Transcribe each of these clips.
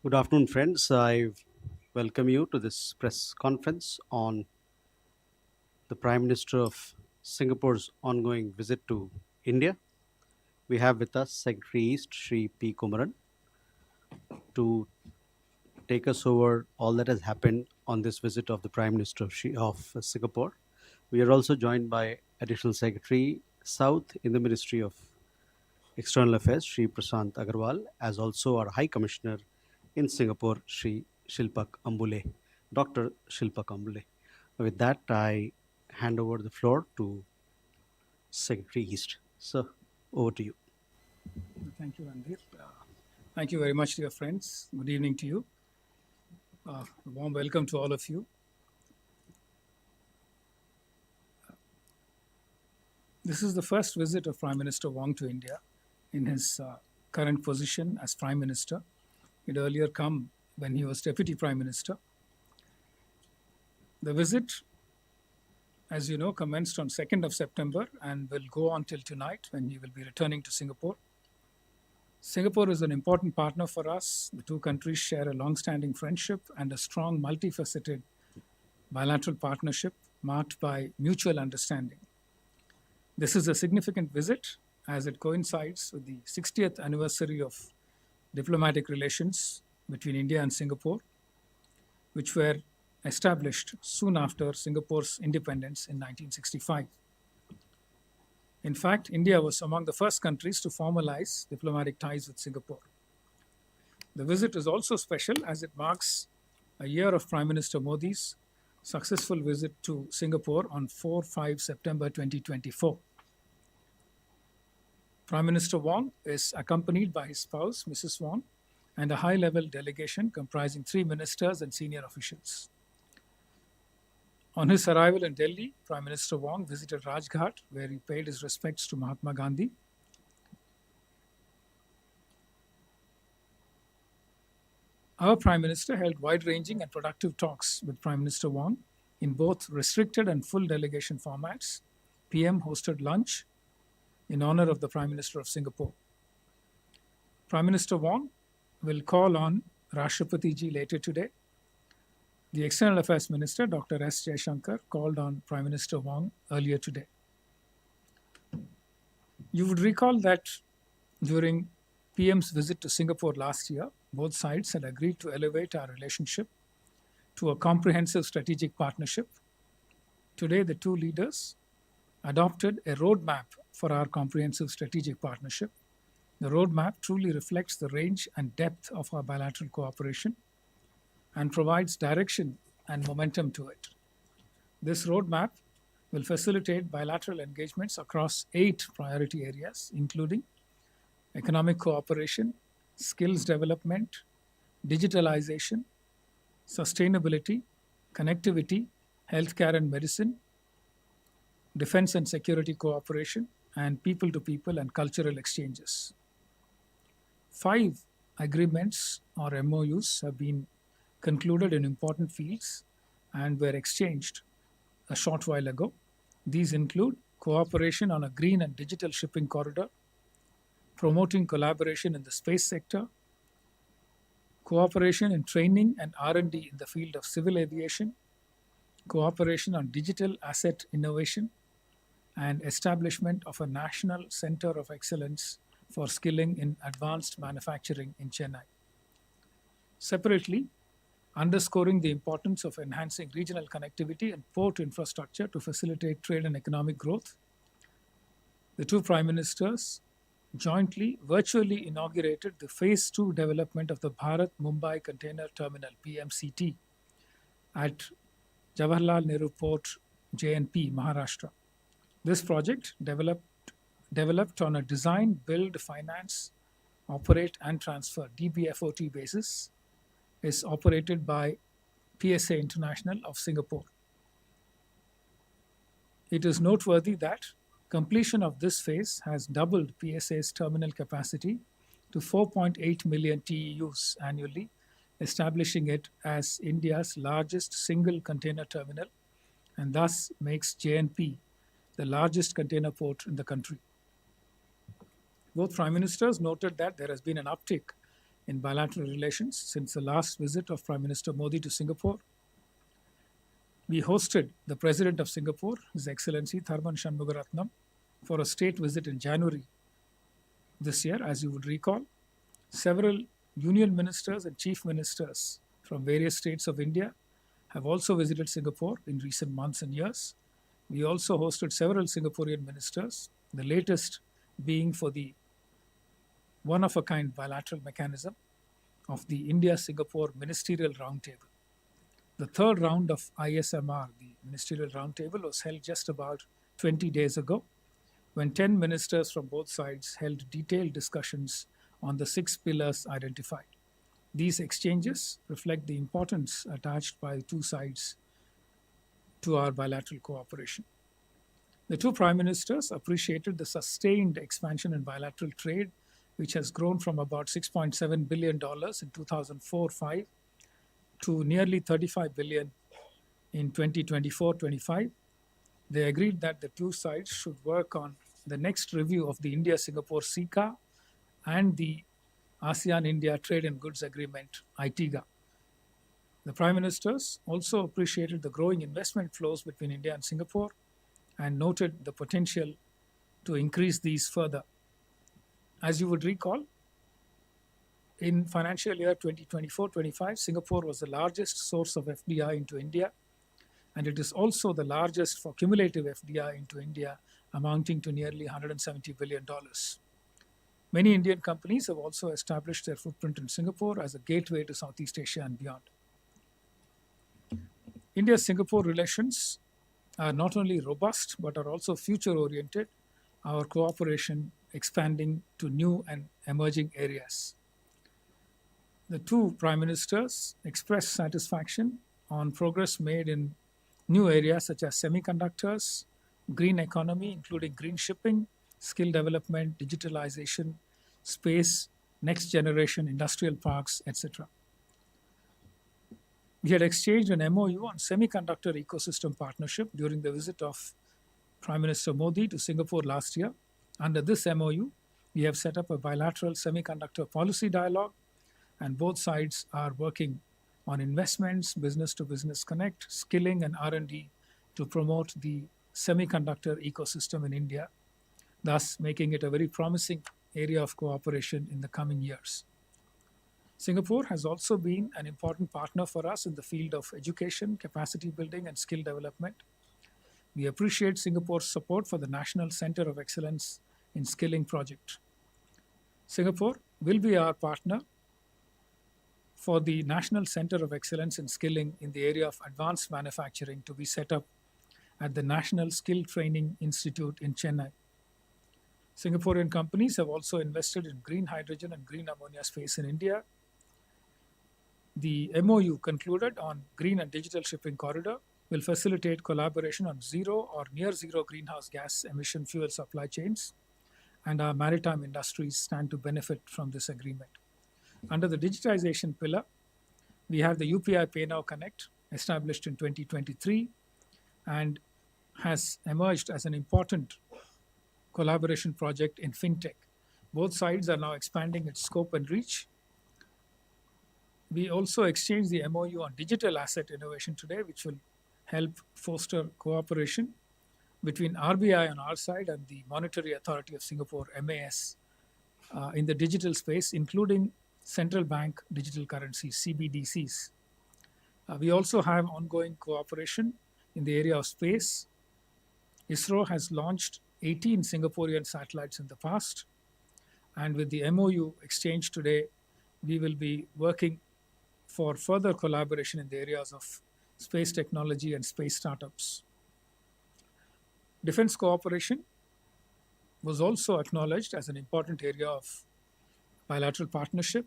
Good afternoon, friends. I welcome you to this press conference on the Prime Minister of Singapore's ongoing visit to India. We have with us Secretary East Sri P. Kumaran to take us over all that has happened on this visit of the Prime Minister of Singapore. We are also joined by Additional Secretary South in the Ministry of External Affairs, Sri Prasant Agarwal, as also our High Commissioner in Singapore, Sri Shilpak Ambule, Dr. Shilpak Ambule. With that, I hand over the floor to Secretary East. Sir, over to you. Thank you, Ranveer. Thank you very much, dear friends. Good evening to you. A warm welcome to all of you. This is the first visit of Prime Minister Wong to India in his current position as Prime Minister. He'd earlier come when he was Deputy Prime Minister. The visit, as you know, commenced on 2nd of September and will go on till tonight when he will be returning to Singapore. Singapore is an important partner for us. The two countries share a long-standing friendship and a strong, multifaceted bilateral partnership marked by mutual understanding. This is a significant visit as it coincides with the 60th anniversary of diplomatic relations between India and Singapore, which were established soon after Singapore's independence in 1965. In fact, India was among the first countries to formalize diplomatic ties with Singapore. The visit is also special as it marks a year of Prime Minister Modi's successful visit to Singapore on 4-5 September 2024. Prime Minister Wong is accompanied by his spouse, Mrs. Wong, and a high-level delegation comprising 3 ministers and senior officials. On his arrival in Delhi, Prime Minister Wong visited Rajghat, where he paid his respects to Mahatma Gandhi. Our Prime Minister held wide-ranging and productive talks with Prime Minister Wong in both restricted and full delegation formats. PM hosted lunch in honor of the Prime Minister of Singapore. Prime Minister Wong will call on Rashtrapati Ji later today. The External Affairs Minister, Dr. S. Jaishankar, called on Prime Minister Wong earlier today. You would recall that during PM's visit to Singapore last year, both sides had agreed to elevate our relationship to a comprehensive strategic partnership. Today, the two leaders adopted a roadmap for our comprehensive strategic partnership. The roadmap truly reflects the range and depth of our bilateral cooperation and provides direction and momentum to it. This roadmap will facilitate bilateral engagements across 8 priority areas, including economic cooperation, skills development, digitalization, sustainability, connectivity, healthcare and medicine, defense and security cooperation, and people-to-people and cultural exchanges. 5 agreements or MOUs have been concluded in important fields and were exchanged a short while ago. These include cooperation on a green and digital shipping corridor, promoting collaboration in the space sector, cooperation in training and R&D in the field of civil aviation, cooperation on digital asset innovation, and establishment of a national center of excellence for skilling in advanced manufacturing in Chennai. Separately, underscoring the importance of enhancing regional connectivity and port infrastructure to facilitate trade and economic growth, the two prime ministers jointly virtually inaugurated the Phase 2 development of the Bharat Mumbai Container Terminal (PMCT) at Jawaharlal Nehru Port, JNP, Maharashtra. This project, developed on a design, build, finance, operate, and transfer (DBFOT) basis, is operated by PSA International of Singapore. It is noteworthy that completion of this phase has doubled PSA's terminal capacity to 4.8 million TEUs annually, establishing it as India's largest single container terminal and thus makes JNP the largest container port in the country. Both prime ministers noted that there has been an uptick in bilateral relations since the last visit of Prime Minister Modi to Singapore. We hosted the President of Singapore, His Excellency Tharman Shanmugaratnam, for a state visit in January this year, as you would recall. Several union ministers and chief ministers from various states of India have also visited Singapore in recent months and years. We also hosted several Singaporean ministers, the latest being for the one of a kind bilateral mechanism of the India Singapore Ministerial Roundtable. The third round of ISMR, the Ministerial Roundtable, was held just about 20 days ago, when 10 ministers from both sides held detailed discussions on the 6 pillars identified. These exchanges reflect the importance attached by the two sides to our bilateral cooperation. The two prime ministers appreciated the sustained expansion in bilateral trade, which has grown from about $6.7 billion in 2004-05 to nearly $35 billion in 2024-25. They agreed that the two sides should work on the next review of the India-Singapore SICA and the ASEAN-India Trade and Goods Agreement, ITIGA. The Prime Ministers also appreciated the growing investment flows between India and Singapore and noted the potential to increase these further. As you would recall, in financial year 2024-25, Singapore was the largest source of FDI into India, and it is also the largest for cumulative FDI into India, amounting to nearly $170 billion. Many Indian companies have also established their footprint in Singapore as a gateway to Southeast Asia and beyond. India-Singapore relations are not only robust but are also future-oriented, our cooperation expanding to new and emerging areas. The two prime ministers expressed satisfaction on progress made in new areas such as semiconductors, green economy, including green shipping, skill development, digitalization, space, next generation industrial parks, etc. We had exchanged an MOU on semiconductor ecosystem partnership during the visit of Prime Minister Modi to Singapore last year. Under this MOU, we have set up a bilateral semiconductor policy dialogue, and both sides are working on investments, business-to-business connect, skilling, and R&D to promote the semiconductor ecosystem in India, thus making it a very promising area of cooperation in the coming years. Singapore has also been an important partner for us in the field of education, capacity building, and skill development. We appreciate Singapore's support for the National Center of Excellence in Skilling project. Singapore will be our partner for the National Center of Excellence in Skilling in the area of advanced manufacturing to be set up at the National Skill Training Institute in Chennai. Singaporean companies have also invested in green hydrogen and green ammonia space in India. The MOU concluded on green and digital shipping corridor will facilitate collaboration on zero or near zero greenhouse gas emission fuel supply chains, and our maritime industries stand to benefit from this agreement. Under the digitization pillar, we have the UPI Pay Now Connect, established in 2023, and has emerged as an important collaboration project in fintech. Both sides are now expanding its scope and reach. We also exchanged the MOU on digital asset innovation today, which will help foster cooperation between RBI on our side and the Monetary Authority of Singapore, MEAS, in the digital space, including central bank digital currencies, CBDCs. We also have ongoing cooperation in the area of space. ISRO has launched 18 Singaporean satellites in the past, and with the MOU exchange today, we will be working for further collaboration in the areas of space technology and space startups. Defense cooperation was also acknowledged as an important area of bilateral partnership.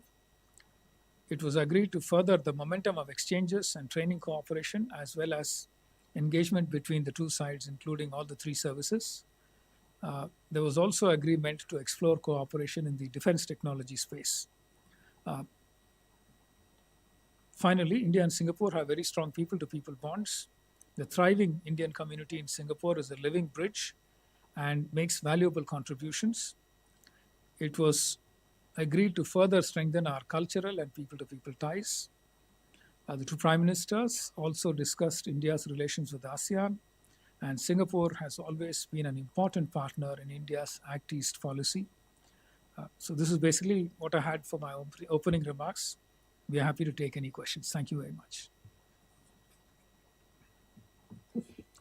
It was agreed to further the momentum of exchanges and training cooperation, as well as engagement between the two sides, including all the three services. There was also agreement to explore cooperation in the defense technology space. Finally, India and Singapore have very strong people-to-people bonds. The thriving Indian community in Singapore is a living bridge and makes valuable contributions. It was agreed to further strengthen our cultural and people to people ties. The two prime ministers also discussed India's relations with ASEAN, and Singapore has always been an important partner in India's Act East policy. So, this is basically what I had for my opening remarks. We are happy to take any questions. Thank you very much.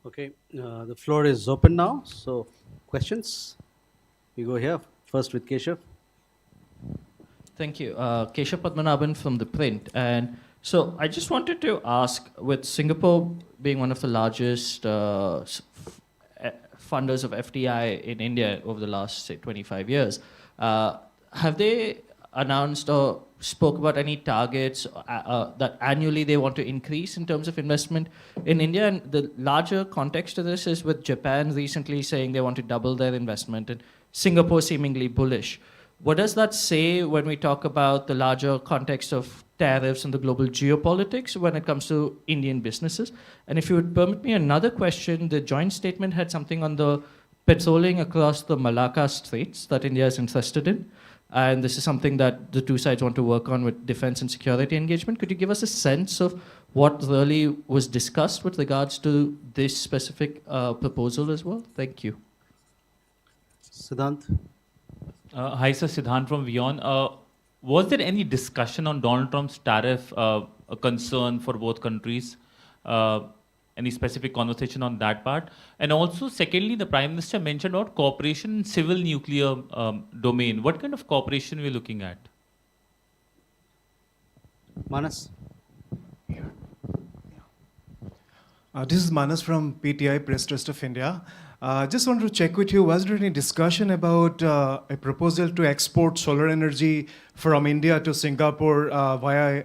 Okay, the floor is open now. So, questions? We go here first with Keshav. Thank you. Keshav Padmanabhan from The Print. And so I just wanted to ask, with Singapore being one of the largest funders of FDI in India over the last, say, 25 years, have they announced or spoke about any targets that annually they want to increase in terms of investment in India? And the larger context to this is with Japan recently saying they want to double their investment and Singapore seemingly bullish. What does that say when we talk about the larger context of tariffs and the global geopolitics when it comes to Indian businesses? And if you would permit me another question, the joint statement had something on the patrolling across the Malacca Straits that India is interested in. And this is something that the two sides want to work on with defense and security engagement. Could you give us a sense of what really was discussed with regards to this specific proposal as well? Thank you. Siddhant. Hi, sir. Siddhant from Vion. Was there any discussion on Donald Trump's tariff, a concern for both countries? Any specific conversation on that part? And also, secondly, the Prime Minister mentioned about cooperation in civil nuclear domain. What kind of cooperation are we looking at? Manas. This is Manas from PTI, Press Trust of India. Just wanted to check with you, was there any discussion about a proposal to export solar energy from India to Singapore via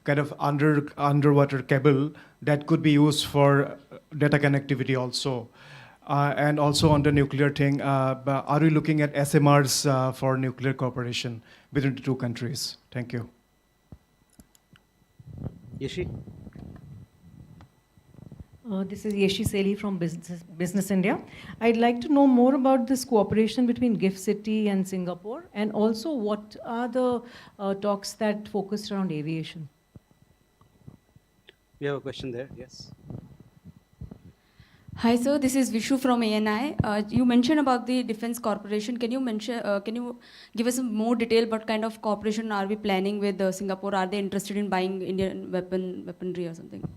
kind of underwater cable that could be used for data connectivity also? And also on the nuclear thing, are we looking at SMRs for nuclear cooperation between the two countries? Thank you. Yeshi. This is Yeshi Seli from Business India. I'd like to know more about this cooperation between GIFT City and Singapore, and also what are the talks that focused around aviation? We have a question there, yes. Hi, sir. This is Vishu from ANI. You mentioned about the defense corporation. Can you give us some more detail? What kind of cooperation are we planning with Singapore? Are they interested in buying Indian weaponry or something?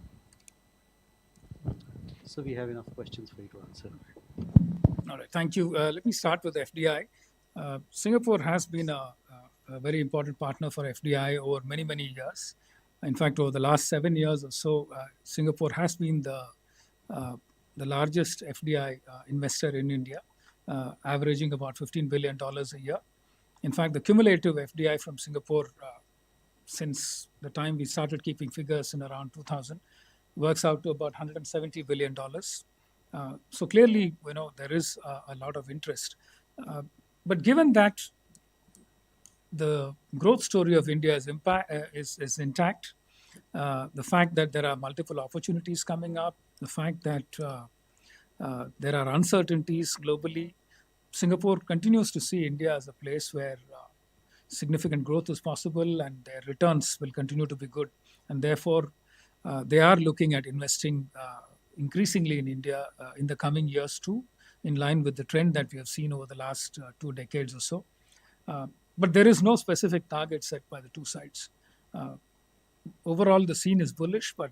So we have enough questions for you to answer. All right, thank you. Let me start with FDI. Singapore has been a very important partner for FDI over many, many years. In fact, over the last 7 years or so, Singapore has been the largest FDI investor in India, averaging about $15 billion a year. In fact, the cumulative FDI from Singapore since the time we started keeping figures in around 2000 works out to about $170 billion. So clearly, there is a lot of interest. But given that the growth story of India is intact, the fact that there are multiple opportunities coming up, the fact that there are uncertainties globally, Singapore continues to see India as a place where significant growth is possible and their returns will continue to be good. And therefore, they are looking at investing increasingly in India in the coming years too, in line with the trend that we have seen over the last 2 decades or so. But there is no specific target set by the two sides. Overall, the scene is bullish, but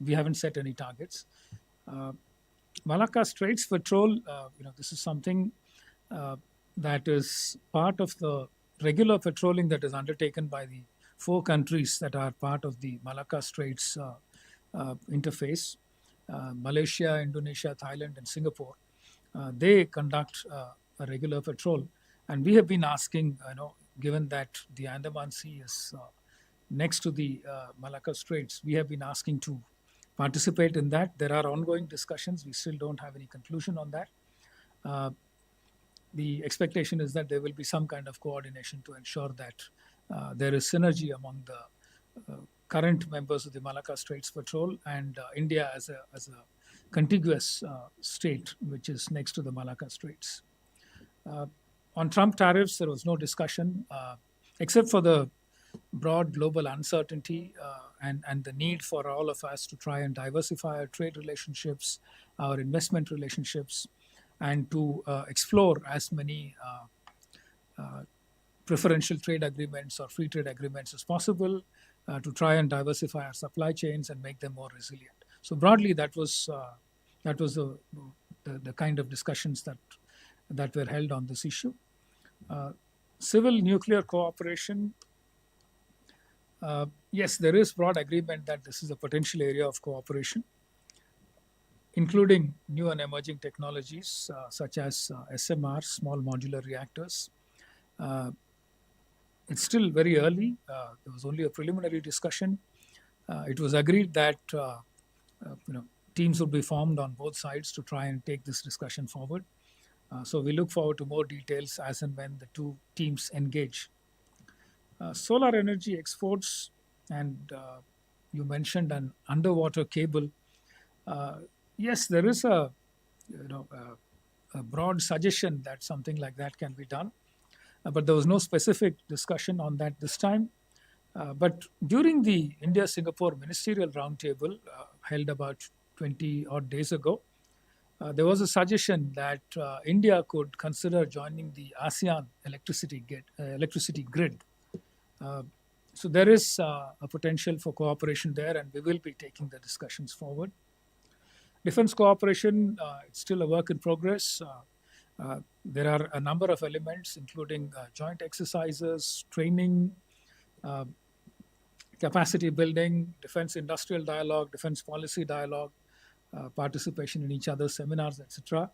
we haven't set any targets. Malacca Straits Patrol, this is something that is part of the regular patrolling that is undertaken by the 4 countries that are part of the Malacca Straits interface, Malaysia, Indonesia, Thailand, and Singapore. They conduct a regular patrol. And we have been asking, given that the Andaman Sea is next to the Malacca Straits, we have been asking to participate in that. There are ongoing discussions. We still don't have any conclusion on that. The expectation is that there will be some kind of coordination to ensure that there is synergy among the current members of the Malacca Straits Patrol and India as a contiguous state which is next to the Malacca Straits. On Trump tariffs, there was no discussion. except for the broad global uncertainty and the need for all of us to try and diversify our trade relationships, our investment relationships, and to explore as many preferential trade agreements or free trade agreements as possible to try and diversify our supply chains and make them more resilient. So broadly, that was the kind of discussions that were held on this issue. Civil nuclear cooperation. Yes, there is broad agreement that this is a potential area of cooperation, including new and emerging technologies such as SMR, small modular reactors. It's still very early. There was only a preliminary discussion. It was agreed that teams would be formed on both sides to try and take this discussion forward. So we look forward to more details as and when the two teams engage. Solar energy exports, and you mentioned an underwater cable. Yes, there is a broad suggestion that something like that can be done, but there was no specific discussion on that this time. But during the India-Singapore Ministerial Roundtable held about 20 odd days ago, there was a suggestion that India could consider joining the ASEAN electricity grid. So there is a potential for cooperation there, and we will be taking the discussions forward. Defense cooperation, it's still a work in progress. There are a number of elements, including joint exercises, training, capacity building, defense industrial dialogue, defense policy dialogue, participation in each other's seminars, etc.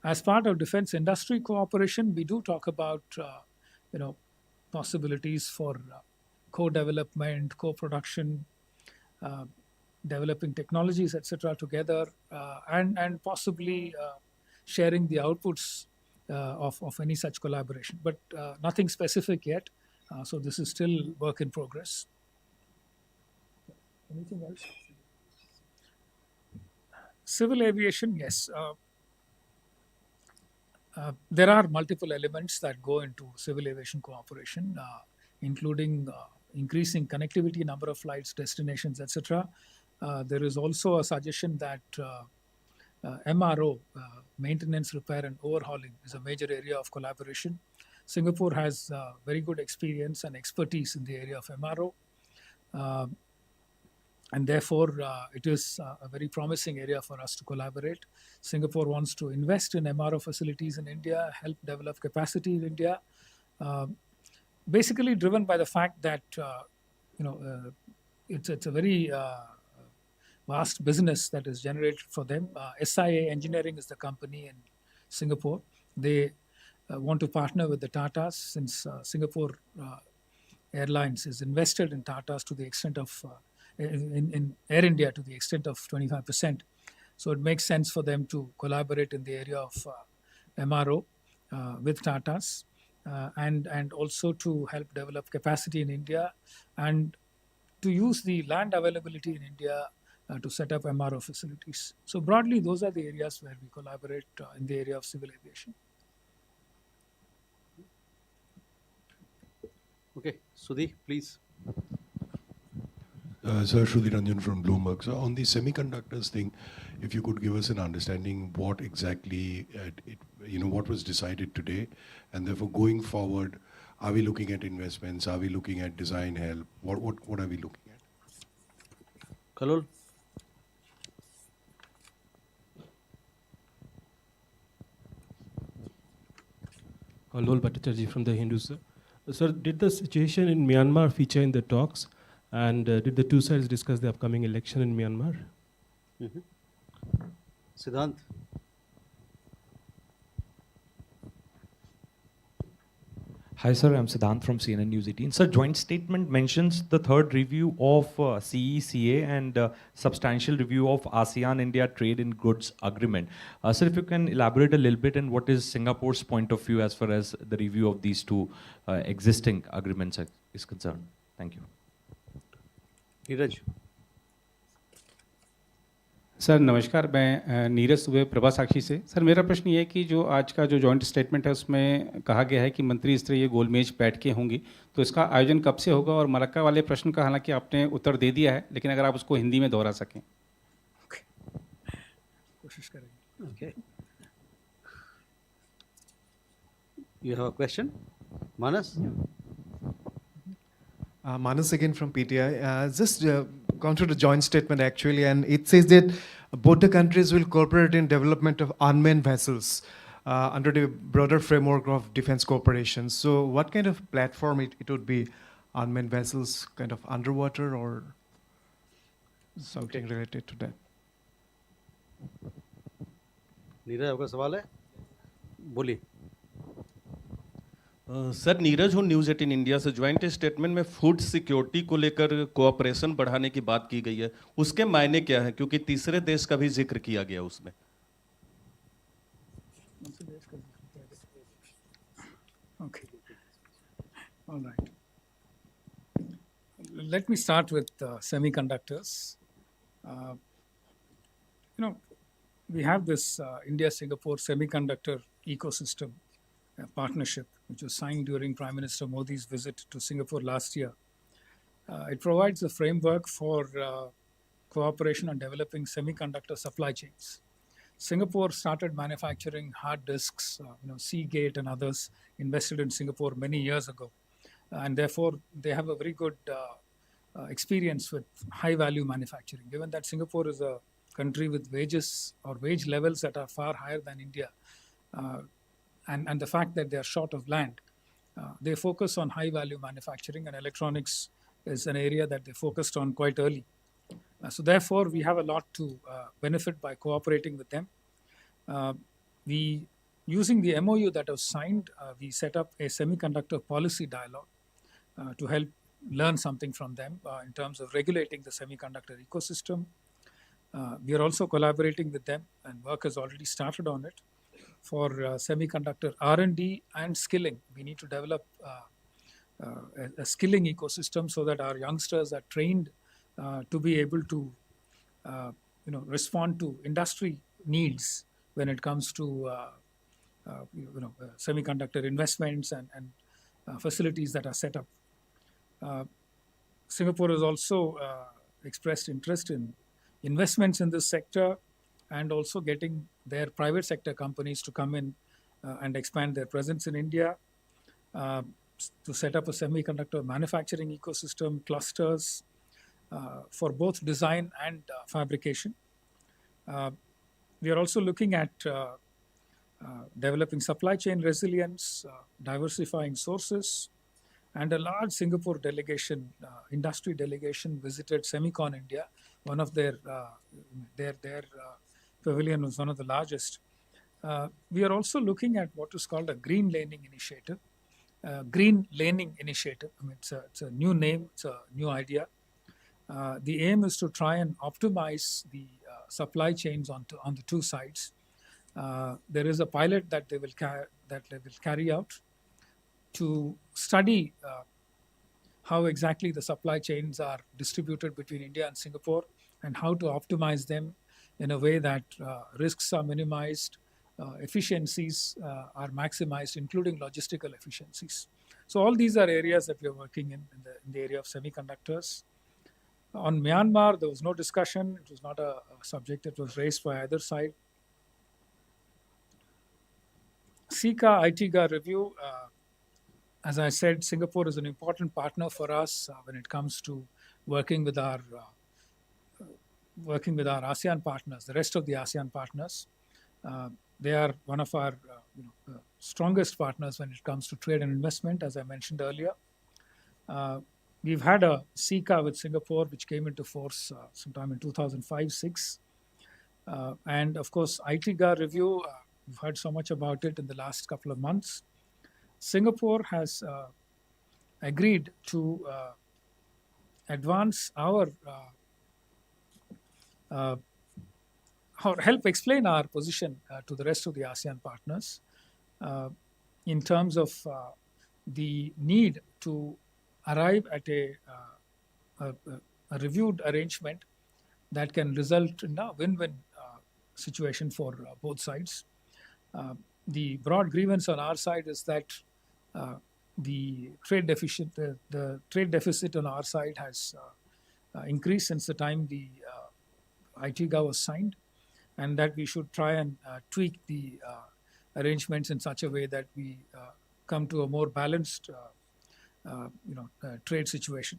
As part of defense industry cooperation, we do talk about possibilities for co-development, co-production, developing technologies, etc. together, and possibly sharing the outputs of any such collaboration. But nothing specific yet. So this is still work in progress. Anything else? Civil aviation, yes. There are multiple elements that go into civil aviation cooperation, including increasing connectivity, number of flights, destinations, etc. There is also a suggestion that MRO, maintenance, repair, and overhauling, is a major area of collaboration. Singapore has very good experience and expertise in the area of MRO. And therefore, it is a very promising area for us to collaborate. Singapore wants to invest in MRO facilities in India, help develop capacity in India, basically driven by the fact that it's a very vast business that is generated for them. SIA Engineering is the company in Singapore. They want to partner with the Tatas, since Singapore Airlines is invested in Tatas to the extent of in Air India to the extent of 25%. So it makes sense for them to collaborate in the area of MRO with Tatas and also to help develop capacity in India and to use the land availability in India to set up MRO facilities. So broadly, those are the areas where we collaborate in the area of civil aviation. Okay, Sudhi, please. Sir, Shruti Ranjan from Bloomberg. So on the semiconductors thing, if you could give us an understanding what exactly, what was decided today, and therefore going forward, are we looking at investments? Are we looking at design help? What are we looking at? Kalol? Lol Bhattacharjee from the Hindu, sir. Sir, did the situation in Myanmar feature in the talks? And did the two sides discuss the upcoming election in Myanmar? Siddhant? Hi, sir. I'm Siddhant from CNN News 18. Sir, joint statement mentions the third review of CECA and substantial review of ASEAN-India Trade in Goods Agreement. Sir, if you can elaborate a little bit on what is Singapore's point of view as far as the review of these two existing agreements is concerned. Thank you. Neeraj? Sir नमस्कार, मैं नीरज सुबह प्रभा साक्षी से। Sir मेरा प्रश्न ये है कि जो आज का जो जॉइंट स्टेटमेंट है उसमें कहा गया है कि मंत्री स्तरीय गोलमेज बैठकें होंगी, तो इसका आयोजन कब से होगा? और मरक्का वाले प्रश्न का हालांकि आपने उत्तर दे दिया है, लेकिन अगर आप उसको हिंदी में दोहरा सकें। कोशिश करेंगे। Okay. You have a question? Manas? Manas again from PTI. Just gone through the joint statement actually, and it says that both the countries will cooperate in development of unmanned vessels under the broader framework of defense cooperation. So what kind of platform it would be? Unmanned vessels, kind of underwater or something related to that? Neeraj आपका सवाल है, बोलिए। Sir Neeraj हूँ news 18 India से। Joint statement में food security को लेकर cooperation बढ़ाने की बात की गई है, उसके मायने क्या है? क्योंकि तीसरे देश का भी जिक्र किया गया उसमें। Okay. All right. Let me start with semiconductors. We have this India-Singapore semiconductor ecosystem partnership, which was signed during Prime Minister Modi's visit to Singapore last year. It provides a framework for cooperation on developing semiconductor supply chains. Singapore started manufacturing hard disks, Seagate and others invested in Singapore many years ago. And therefore, they have a very good experience with high-value manufacturing. Given that Singapore is a country with wages or wage levels that are far higher than India, and the fact that they are short of land, they focus on high-value manufacturing, and electronics is an area that they focused on quite early. So therefore, we have a lot to benefit by cooperating with them. Using the MOU that was signed, we set up a semiconductor policy dialogue to help learn something from them in terms of regulating the semiconductor ecosystem. We are also collaborating with them, and work has already started on it for semiconductor R&D and skilling. We need to develop a skilling ecosystem so that our youngsters are trained to be able to respond to industry needs when it comes to semiconductor investments and facilities that are set up. Singapore has also expressed interest in investments in this sector and also getting their private sector companies to come in and expand their presence in India, to set up a semiconductor manufacturing ecosystem, clusters for both design and fabrication. We are also looking at developing supply chain resilience, diversifying sources, and a large Singapore delegation, industry delegation, visited Semicon India. One of their pavilion was one of the largest. We are also looking at what is called a green laning initiative. Green laning initiative. I mean, it's a new name. It's a new idea. The aim is to try and optimize the supply chains on the two sides. There is a pilot that they will carry out to study how exactly the supply chains are distributed between India and Singapore, and how to optimize them in a way that risks are minimized, efficiencies are maximized, including logistical efficiencies. So all these are areas that we are working in the area of semiconductors. On Myanmar, there was no discussion. It was not a subject that was raised by either side. SICA ITGA review, as I said, Singapore is an important partner for us when it comes to working with our ASEAN partners, the rest of the ASEAN partners. They are one of our strongest partners when it comes to trade and investment, as I mentioned earlier. We've had a SICA with Singapore, which came into force sometime in 2005-06. And of course, ITGA review, we've heard so much about it in the last couple of months. Singapore has agreed to advance our help explain our position to the rest of the ASEAN partners in terms of the need to arrive at a reviewed arrangement that can result in a win-win situation for both sides. The broad grievance on our side is that the trade deficit, the trade deficit on our side has increased since the time the ITGA was signed, and that we should try and tweak the arrangements in such a way that we come to a more balanced, trade situation.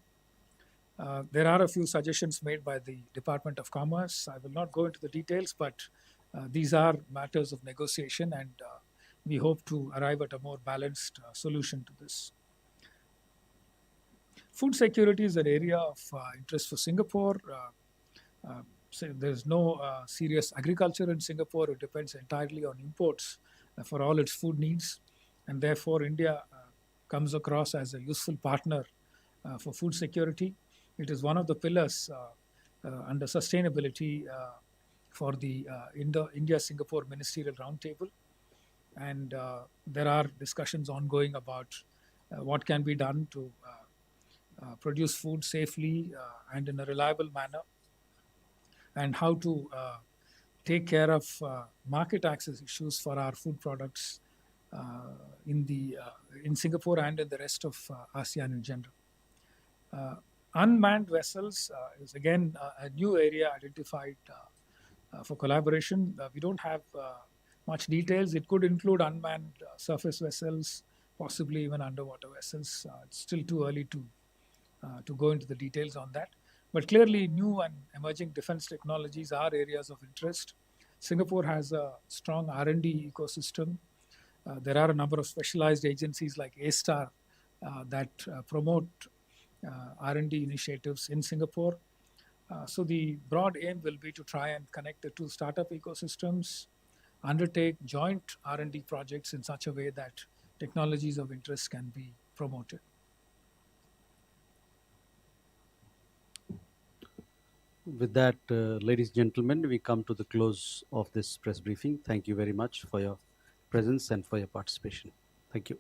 There are a few suggestions made by the Department of Commerce. I will not go into the details, but these are matters of negotiation, and we hope to arrive at a more balanced solution to this. Food security is an area of interest for Singapore. So there's no serious agriculture in Singapore. It depends entirely on imports for all its food needs, and therefore India comes across as a useful partner for food security. It is one of the pillars under sustainability for the India-Singapore Ministerial Roundtable, and there are discussions ongoing about what can be done to produce food safely and in a reliable manner, and how to take care of market access issues for our food products in Singapore and in the rest of ASEAN in general. Unmanned vessels is again a new area identified for collaboration. We don't have much details. It could include unmanned surface vessels, possibly even underwater vessels. It's still too early to go into the details on that. But clearly, new and emerging defense technologies are areas of interest. Singapore has a strong R&D ecosystem. There are a number of specialized agencies like A-STAR that promote R&D initiatives in Singapore. So the broad aim will be to try and connect the two startup ecosystems, undertake joint R&D projects in such a way that technologies of interest can be promoted. With that, ladies and gentlemen, we come to the close of this press briefing. Thank you very much for your presence and for your participation. Thank you.